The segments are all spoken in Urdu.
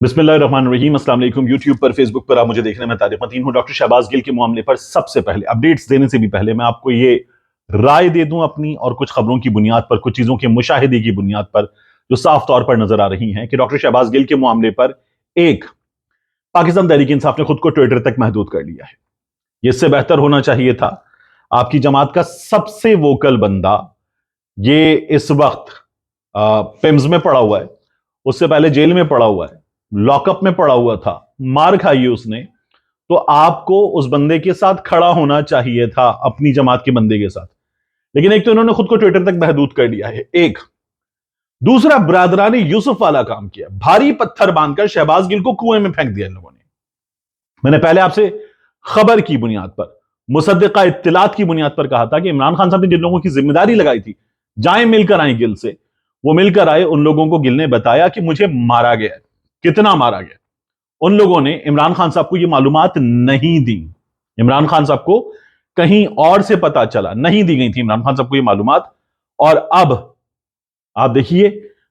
بسم اللہ الرحمن الرحیم۔ السلام علیکم۔ یوٹیوب پر، فیس بک پر آپ مجھے دیکھنے میں طارق متین ہوں۔ ڈاکٹر شہباز گل کے معاملے پر سب سے پہلے اپڈیٹس دینے سے بھی پہلے میں آپ کو یہ رائے دے دوں اپنی اور کچھ خبروں کی بنیاد پر، کچھ چیزوں کے مشاہدے کی بنیاد پر جو صاف طور پر نظر آ رہی ہیں کہ ڈاکٹر شہباز گل کے معاملے پر ایک پاکستان تحریک انصاف نے خود کو ٹویٹر تک محدود کر لیا ہے۔ یہ اس سے بہتر ہونا چاہیے تھا۔ آپ کی جماعت کا سب سے ووکل بندہ یہ اس وقت پیمز میں پڑا ہوا ہے، اس سے پہلے جیل میں پڑا ہوا ہے، لاک اپ میں پڑا ہوا تھا، مار کھائی اس نے، تو آپ کو اس بندے کے ساتھ کھڑا ہونا چاہیے تھا، اپنی جماعت کے بندے کے ساتھ۔ لیکن ایک تو انہوں نے خود کو ٹویٹر تک محدود کر لیا ہے، ایک دوسرا برادران یوسف والا کام کیا، بھاری پتھر باندھ کر شہباز گل کو کنویں میں پھینک دیا ان لوگوں نے۔ میں نے پہلے آپ سے خبر کی بنیاد پر، مصدقہ اطلاعات کی بنیاد پر کہا تھا کہ عمران خان صاحب نے جن لوگوں کی ذمہ داری لگائی تھی جائیں مل کر آئیں گل سے، وہ مل کر آئے، ان لوگوں کو گل نے بتایا کہ مجھے مارا گیا ہے، کتنا مارا گیا۔ ان لوگوں نے عمران خان صاحب کو یہ معلومات نہیں دی، عمران خان صاحب کو کہیں اور سے پتا چلا، نہیں دی گئی تھی عمران خان صاحب کو یہ معلومات۔ اور اب آپ دیکھیے،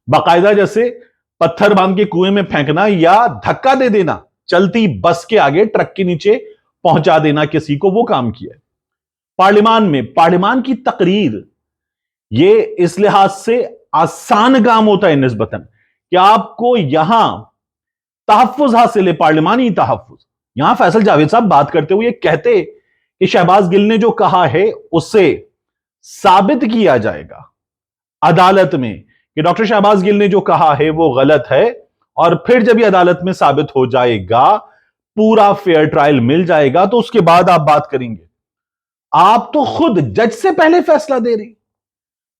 باقاعدہ جیسے پتھر باندھ کے کنویں میں پھینکنا یا دھکا دے دینا، چلتی بس کے آگے ٹرک کے نیچے پہنچا دینا کسی کو، وہ کام کیا ہے۔ پارلیمان میں پارلیمان کی تقریر، یہ اس لحاظ سے آسان کام ہوتا ہے نسبتاً کہ آپ کو یہاں تحفظ حاصل ہے، پارلیمانی تحفظ۔ یہاں فیصل جاوید صاحب بات کرتے ہوئے کہتے کہ شہباز گل نے جو کہا ہے اسے ثابت کیا جائے گا عدالت میں کہ ڈاکٹر شہباز گل نے جو کہا ہے وہ غلط ہے، اور پھر جب یہ عدالت میں ثابت ہو جائے گا، پورا فیئر ٹرائل مل جائے گا، تو اس کے بعد آپ بات کریں گے۔ آپ تو خود جج سے پہلے فیصلہ دے رہے،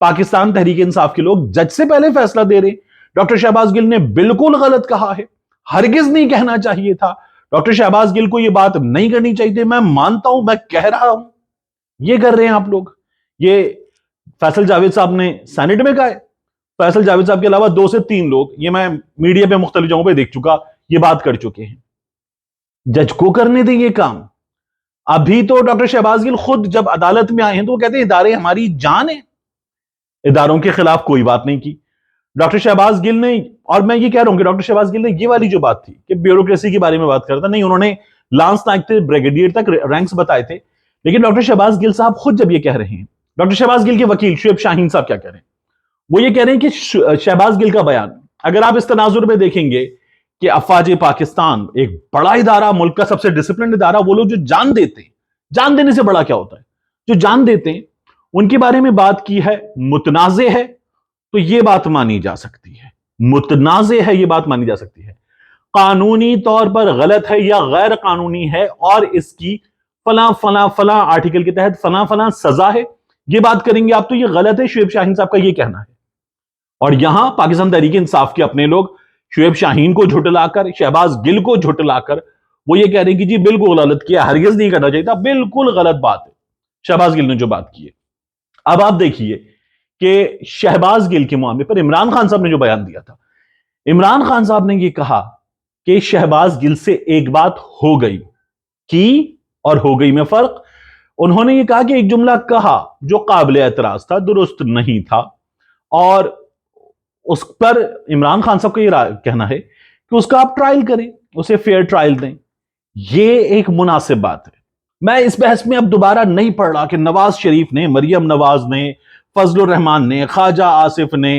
پاکستان تحریک انصاف کے لوگ جج سے پہلے فیصلہ دے رہے۔ ڈاکٹر شہباز گل نے بالکل غلط کہا ہے، ہرگز نہیں کہنا چاہیے تھا، ڈاکٹر شہباز گل کو یہ بات نہیں کرنی چاہیے تھی، میں مانتا ہوں، میں کہہ رہا ہوں، یہ کر رہے ہیں آپ لوگ۔ یہ فیصل جاوید صاحب نے سینٹ میں کہا ہے، فیصل جاوید صاحب کے علاوہ 2 سے 3 لوگ، یہ میں میڈیا پہ مختلف جگہوں پہ دیکھ چکا، یہ بات کر چکے ہیں۔ جج کو کرنے دیں یہ کام۔ ابھی تو ڈاکٹر شہباز گل خود جب عدالت میں آئے ہیں تو وہ کہتے ہیں ادارے ہماری جان ہے، اداروں کے خلاف کوئی بات نہیں کی ڈاکٹر شہباز گل نے۔ اور میں یہ کہہ رہا ہوں کہ ڈاکٹر شہباز گل نے یہ والی جو بات تھی کہ بیوروکریسی کے بارے میں بات کرتا نہیں، انہوں نے لانس نائک تھے، بریگیڈیئر تک رینکس بتائے تھے، لیکن ڈاکٹر شہباز گل صاحب خود جب یہ کہہ رہے ہیں، ڈاکٹر شہباز گل کے وکیل شعیب شاہین صاحب کیا کہہ رہے ہیں، وہ یہ کہہ رہے ہیں کہ شہباز گل کا بیان اگر آپ اس تناظر میں دیکھیں گے کہ افواج پاکستان ایک بڑا ادارہ، ملک کا سب سے ڈسپلنڈ ادارہ، وہ لوگ جو جان دیتے ہیں، جان دینے سے بڑا کیا ہوتا ہے، جو جان دیتے ہیں، ان کے بارے میں بات کی ہے، متنازع ہے، تو یہ بات مانی جا سکتی ہے، متنازع ہے، یہ بات مانی جا سکتی ہے۔ قانونی طور پر غلط ہے یا غیر قانونی ہے اور اس کی فلاں فلاں فلاں آرٹیکل کے تحت فلاں فلاں سزا ہے، یہ بات کریں گے آپ تو یہ غلط ہے، شعیب شاہین صاحب کا یہ کہنا ہے۔ اور یہاں پاکستان تحریک انصاف کے اپنے لوگ شعیب شاہین کو جھٹلا کر، شہباز گل کو جھٹلا کر، وہ یہ کہہ رہے ہیں کہ جی بالکل غلط کیا، ہرگز نہیں کرنا چاہیے تھا، بالکل غلط بات ہے شہباز گل نے جو بات کی ہے۔ اب آپ دیکھیے کہ شہباز گل کے معاملے پر عمران خان صاحب نے جو بیان دیا تھا، عمران خان صاحب نے یہ کہا کہ شہباز گل سے ایک بات ہو گئی، کی اور ہو گئی میں فرق۔ انہوں نے یہ کہا کہ ایک جملہ کہا جو قابل اعتراض تھا، درست نہیں تھا، اور اس پر عمران خان صاحب کا یہ کہنا ہے کہ اس کا آپ ٹرائل کریں، اسے فیئر ٹرائل دیں، یہ ایک مناسب بات ہے۔ میں اس بحث میں اب دوبارہ نہیں پڑھ رہا کہ نواز شریف نے، مریم نواز نے، فضل الرحمان نے، خواجہ آصف نے،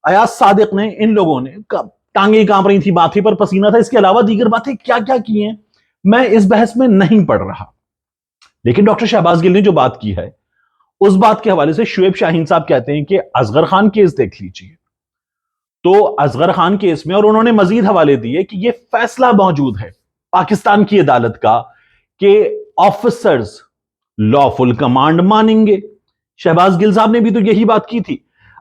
ایاز صادق نے، ان لوگوں نے ٹانگیں کانپ رہی تھی، ماتھے پر پسینہ تھا، اس کے علاوہ دیگر باتیں کیا کیا کی ہیں، میں اس بحث میں نہیں پڑھ رہا۔ لیکن ڈاکٹر شہباز گل نے جو بات کی ہے اس بات کے حوالے سے شعیب شاہین صاحب کہتے ہیں کہ اصغر خان کیس دیکھ لیجئے، تو اصغر خان کیس میں، اور انہوں نے مزید حوالے دیے کہ یہ فیصلہ موجود ہے پاکستان کی عدالت کا کہ آفیسرز لافل کمانڈ مانیں گے۔ شہباز گل صاحب نے بھی تو یہی بات کی تھی۔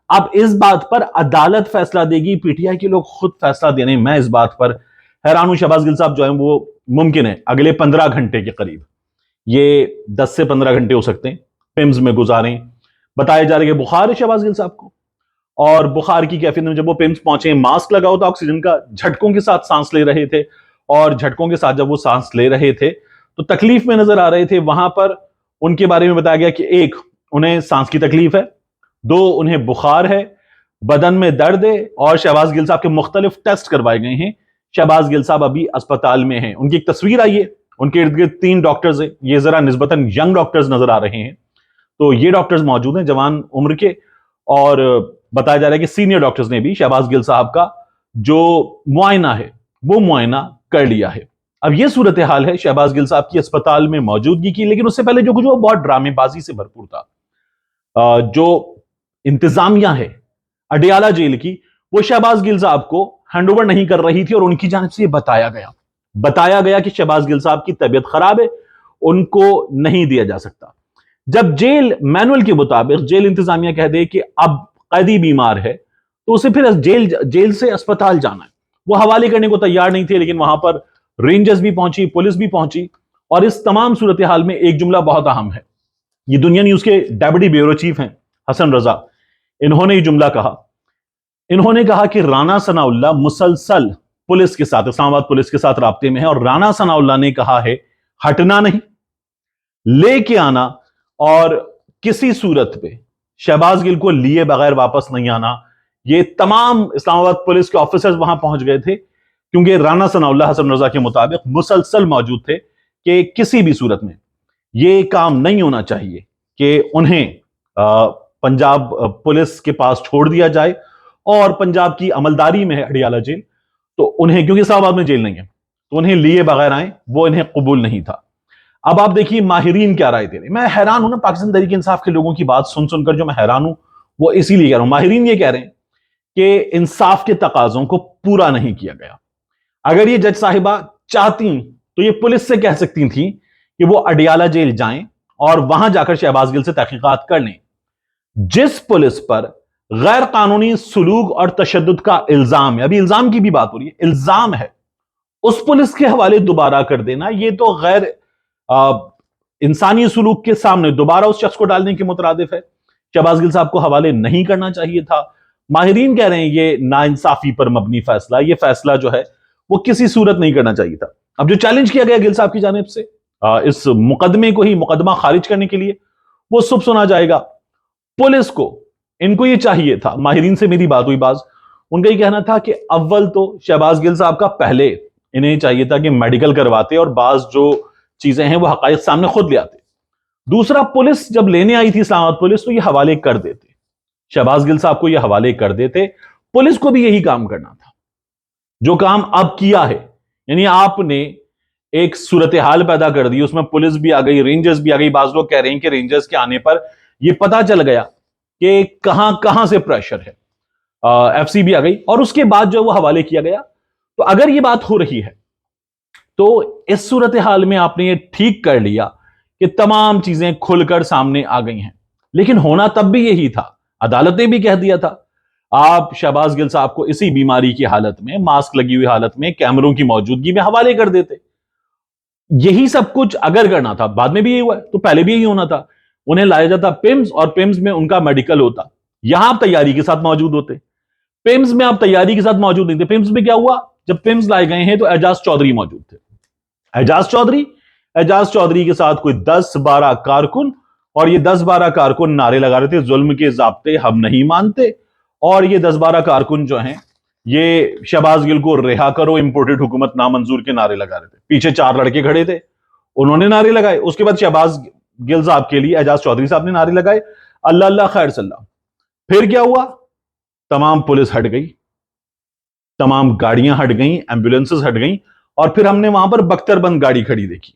اب اس بات پر عدالت فیصلہ دے گی، پی ٹی آئی کے لوگ خود فیصلہ دے رہے ہیں۔ میں اس بات پر حیران ہوں، شہباز گل صاحب جو ہیں وہ ممکن ہے اگلے 15 گھنٹے کے قریب، یہ 10 سے 15 گھنٹے ہو سکتے ہیں، پیمز میں گزاریں۔ بتایا جا رہا ہے کہ بخار ہے شہباز گل صاحب کو، اور بخار کی کیفیت میں جب وہ پیمز پہنچے، ماسک لگا ہو تو آکسیجن کا جھٹکوں کے ساتھ سانس لے رہے تھے، اور جھٹکوں کے ساتھ جب وہ سانس لے رہے تھے تو تکلیف میں نظر آ رہے تھے۔ وہاں پر ان کے بارے میں بتایا گیا کہ ایک، انہیں سانس کی تکلیف ہے، 2، انہیں بخار ہے، بدن میں درد ہے اور شہباز گل صاحب کے مختلف ٹیسٹ کروائے گئے ہیں. شہباز گل صاحب ابھی اسپتال میں ہیں. ان کی ایک تصویر آئی ہے, ان کے ارد گرد 3 ڈاکٹرز ہیں, یہ ذرا نسبتاً ینگ ڈاکٹرز نظر آ رہے ہیں. تو یہ ڈاکٹرز موجود ہیں جوان عمر کے, اور بتایا جا رہا ہے کہ سینئر ڈاکٹرز نے بھی شہباز گل صاحب کا جو معائنہ ہے وہ معائنہ کر لیا ہے. اب یہ صورتحال ہے شہباز گل صاحب کی اسپتال میں موجودگی کی, لیکن اس سے پہلے جو کچھ وہ بہت ڈرامے بازی سے بھرپور تھا. جو انتظامیہ ہے اڈیالہ جیل کی, وہ شہباز گل صاحب کو ہینڈ اوور نہیں کر رہی تھی, اور ان کی جانب سے یہ بتایا گیا کہ شہباز گل صاحب کی طبیعت خراب ہے, ان کو نہیں دیا جا سکتا. جب جیل مینول کے مطابق جیل انتظامیہ کہہ دے کہ اب قیدی بیمار ہے, تو اسے پھر جیل سے اسپتال جانا ہے. وہ حوالے کرنے کو تیار نہیں تھے, لیکن وہاں پر رینجرز بھی پہنچی, پولیس بھی پہنچی, اور اس تمام صورتحال میں ایک جملہ بہت اہم ہے. یہ دنیا نیوز کے ڈیپٹی بیورو چیف ہیں حسن رضا, انہوں نے یہ جملہ کہا. انہوں نے کہا کہ رانا ثناء اللہ مسلسل پولیس کے ساتھ, اسلام آباد پولیس کے ساتھ رابطے میں ہے, اور رانا ثناء اللہ نے کہا ہے ہٹنا نہیں, لے کے آنا, اور کسی صورت پہ شہباز گل کو لیے بغیر واپس نہیں آنا. یہ تمام اسلام آباد پولیس کے آفیسرز وہاں پہنچ گئے تھے, کیونکہ رانا ثناء اللہ حسن رضا کے مطابق مسلسل موجود تھے کہ کسی بھی صورت میں یہ کام نہیں ہونا چاہیے کہ انہیں پنجاب پولیس کے پاس چھوڑ دیا جائے, اور پنجاب کی عملداری میں ہے اڈیالہ جیل, تو انہیں, کیونکہ اسلام آباد میں جیل نہیں ہے, تو انہیں لیے بغیر آئیں, وہ انہیں قبول نہیں تھا. اب آپ دیکھیے ماہرین کیا رائے دے رہے ہیں. میں حیران ہوں نا پاکستان تحریک انصاف کے لوگوں کی بات سن کر, جو میں حیران ہوں وہ اسی لیے کہہ رہا ہوں. ماہرین یہ کہہ رہے ہیں کہ انصاف کے تقاضوں کو پورا نہیں کیا گیا. اگر یہ جج صاحبہ چاہتی تو یہ پولیس سے کہہ سکتی تھیں کہ وہ اڈیالہ جیل جائیں اور وہاں جا کر شہباز گل سے تحقیقات کر لیں. جس پولیس پر غیر قانونی سلوک اور تشدد کا الزام ہے, ابھی الزام کی بھی بات ہو رہی ہے, الزام ہے, اس پولیس کے حوالے دوبارہ کر دینا, یہ تو غیر انسانی سلوک کے سامنے دوبارہ اس شخص کو ڈالنے کے مترادف ہے. شہباز گل صاحب کو حوالے نہیں کرنا چاہیے تھا. ماہرین کہہ رہے ہیں یہ ناانصافی پر مبنی فیصلہ, یہ فیصلہ جو ہے وہ کسی صورت نہیں کرنا چاہیے تھا. اب جو چیلنج کیا گیا گل صاحب کی جانب سے اس مقدمے کو ہی مقدمہ خارج کرنے کے لیے, وہ سب سنا جائے گا. پولیس کو, ان کو یہ چاہیے تھا, ماہرین سے میری بات ہوئی بعض, ان کا یہ کہنا تھا کہ اول تو شہباز گل صاحب کا پہلے انہیں چاہیے تھا کہ میڈیکل کرواتے اور بعض جو چیزیں ہیں وہ حقائق سامنے خود لے آتے. دوسرا, پولیس جب لینے آئی تھی اسلام آباد پولیس, تو یہ حوالے کر دیتے, شہباز گل صاحب کو یہ حوالے کر دیتے. پولیس کو بھی یہی کام کرنا تھا جو کام اب کیا ہے. یعنی آپ نے ایک صورتحال پیدا کر دی, اس میں پولیس بھی آ گئی, رینجرز بھی آ گئی. بعض لوگ کہہ رہے ہیں کہ رینجرز کے آنے پر یہ پتا چل گیا کہ کہاں سے پریشر ہے, ایف سی بھی آ گئی, اور اس کے بعد جو وہ حوالے کیا گیا. تو اگر یہ بات ہو رہی ہے تو اس صورتحال میں آپ نے یہ ٹھیک کر لیا کہ تمام چیزیں کھل کر سامنے آ گئی ہیں. لیکن ہونا تب بھی یہی تھا, عدالت نے بھی کہہ دیا تھا, آپ شہباز گل صاحب کو اسی بیماری کی حالت میں, ماسک لگی ہوئی حالت میں, کیمروں کی موجودگی میں حوالے کر دیتے. یہی سب کچھ اگر کرنا تھا, بعد میں بھی یہی ہوا ہے, تو پہلے بھی یہی ہونا تھا. انہیں لایا جاتا پیمز, اور پیمز میں ان کا میڈیکل ہوتا, یہاں آپ تیاری کے ساتھ موجود ہوتے. پیمز میں آپ تیاری کے ساتھ موجود نہیں تھے. پیمز میں کیا ہوا, جب پیمز لائے گئے ہیں تو اعجاز چودھری موجود تھے. اعجاز چودھری کے ساتھ کوئی 10-12 کارکن, اور یہ 10-12 کارکن نعرے لگا رہے تھے ظلم کے ضابطے ہم نہیں مانتے. اور یہ 10-12 کارکن جو ہیں یہ شہباز گل کو رہا کرو, امپورٹڈ حکومت نامنظور کے نعرے لگا رہے تھے. پیچھے 4 لڑکے کھڑے تھے, انہوں نے نعرے لگائے. اس کے بعد شہباز گل صاحب کے لیے اعجاز چودھری صاحب نے نعرے لگائے, اللہ اللہ خیر صلی اللہ. پھر کیا ہوا, تمام پولیس ہٹ گئی, تمام گاڑیاں ہٹ گئیں, ایمبولینسز ہٹ گئیں, اور پھر ہم نے وہاں پر بختر بند گاڑی کھڑی دیکھی.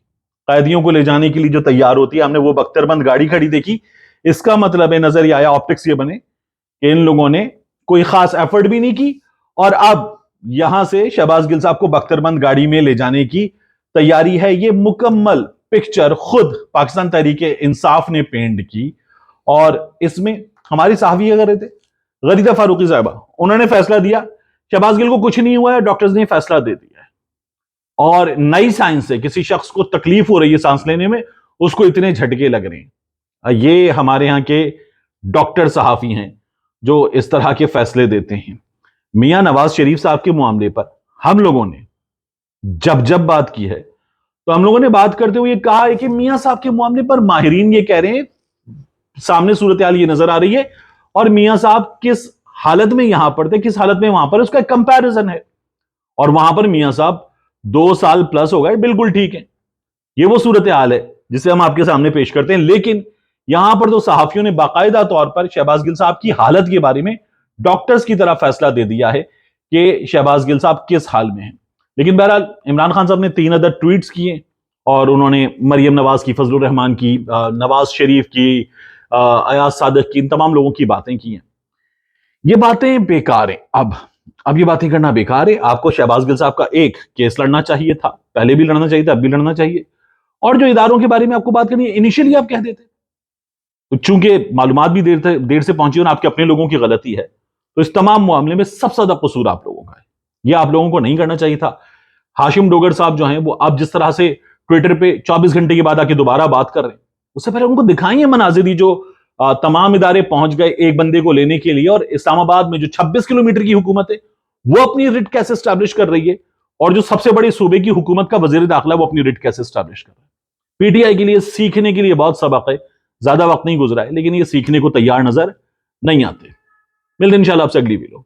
قیدیوں کو لے جانے کے لیے جو تیار ہوتی ہے, ہم نے وہ بختر بند گاڑی کھڑی دیکھی. اس کا مطلب ہے, نظر یہ آیا, آپٹکس یہ بنے کہ ان لوگوں نے کوئی خاص ایفرٹ بھی نہیں کی, اور اب یہاں سے شہباز گل صاحب کو بختر بند گاڑی میں لے جانے کی تیاری ہے. یہ مکمل پکچر خود پاکستان تحریک انصاف نے پینٹ کی, اور اس میں ہماری صحافی اگر رہتے غریدہ فاروقی صاحبہ, انہوں نے فیصلہ دیا شہباز گل کو کچھ نہیں ہوا ہے, ڈاکٹرز نے فیصلہ دے دیا ہے. اور نئی سائنس سے کسی شخص کو تکلیف ہو رہی ہے سانس لینے میں, اس کو اتنے جھٹکے لگ رہے ہیں. یہ ہمارے ہاں کے ڈاکٹر صحافی ہیں جو اس طرح کے فیصلے دیتے ہیں. میاں نواز شریف صاحب کے معاملے پر ہم لوگوں نے جب بات کی ہے تو ہم لوگوں نے بات کرتے ہوئے یہ کہا ہے کہ میاں صاحب کے معاملے پر ماہرین یہ کہہ رہے ہیں, سامنے صورتحال یہ نظر آ رہی ہے, اور میاں صاحب کس حالت میں یہاں پر تھے، کس حالت میں وہاں پر، اس کا ایک کمپیرزن ہے. اور وہاں پر میاں صاحب 2 سال پلس ہو گئے، بالکل ٹھیک ہے. یہ وہ صورتحال ہے جسے ہم آپ کے سامنے پیش کرتے ہیں. لیکن یہاں پر تو صحافیوں نے باقاعدہ طور پر شہباز گل صاحب کی حالت کے بارے میں ڈاکٹرز کی طرح فیصلہ دے دیا ہے کہ شہباز گل صاحب کس حال میں ہیں. لیکن بہرحال عمران خان صاحب نے 3 عدد ٹویٹس کیے اور انہوں نے مریم نواز کی، فضل الرحمان کی، نواز شریف کی، ایاز صادق کی، ان تمام لوگوں کی باتیں کی ہیں. یہ باتیں بیکار ہیں. اب یہ باتیں کرنا بیکار ہے. آپ کو شہباز گل صاحب کا ایک کیس لڑنا چاہیے تھا، پہلے بھی لڑنا چاہیے تھا، اب بھی لڑنا چاہیے. اور جو اداروں کے بارے میں آپ کو بات کرنی ہے انیشیلی آپ کہہ دیتے، تو چونکہ معلومات بھی دیر سے پہنچی اور آپ کے اپنے لوگوں کی غلطی ہے، تو اس تمام معاملے میں سب سے زیادہ قصور آپ لوگوں کا ہے. یہ آپ لوگوں کو نہیں کرنا چاہیے تھا. ہاشم ڈوگر صاحب جو ہیں وہ اب جس طرح سے ٹویٹر پہ 24 گھنٹے کے بعد آ کے دوبارہ بات کر رہے ہیں، اس سے پہلے ان کو دکھائیں مناظر ہی جو تمام ادارے پہنچ گئے ایک بندے کو لینے کے لیے، اور اسلام آباد میں جو 26 کلومیٹر کی حکومت ہے وہ اپنی رٹ کیسے اسٹیبلش کر رہی ہے، اور جو سب سے بڑے صوبے کی حکومت کا وزیر داخلہ وہ اپنی رٹ کیسے اسٹیبلش کر رہا ہے. پی ٹی آئی کے لیے سیکھنے کے لیے بہت سبق ہے، زیادہ وقت نہیں گزرا ہے، لیکن یہ سیکھنے کو تیار نظر نہیں آتے. ملتے ہیں انشاءاللہ آپ سے اگلی ویڈیو.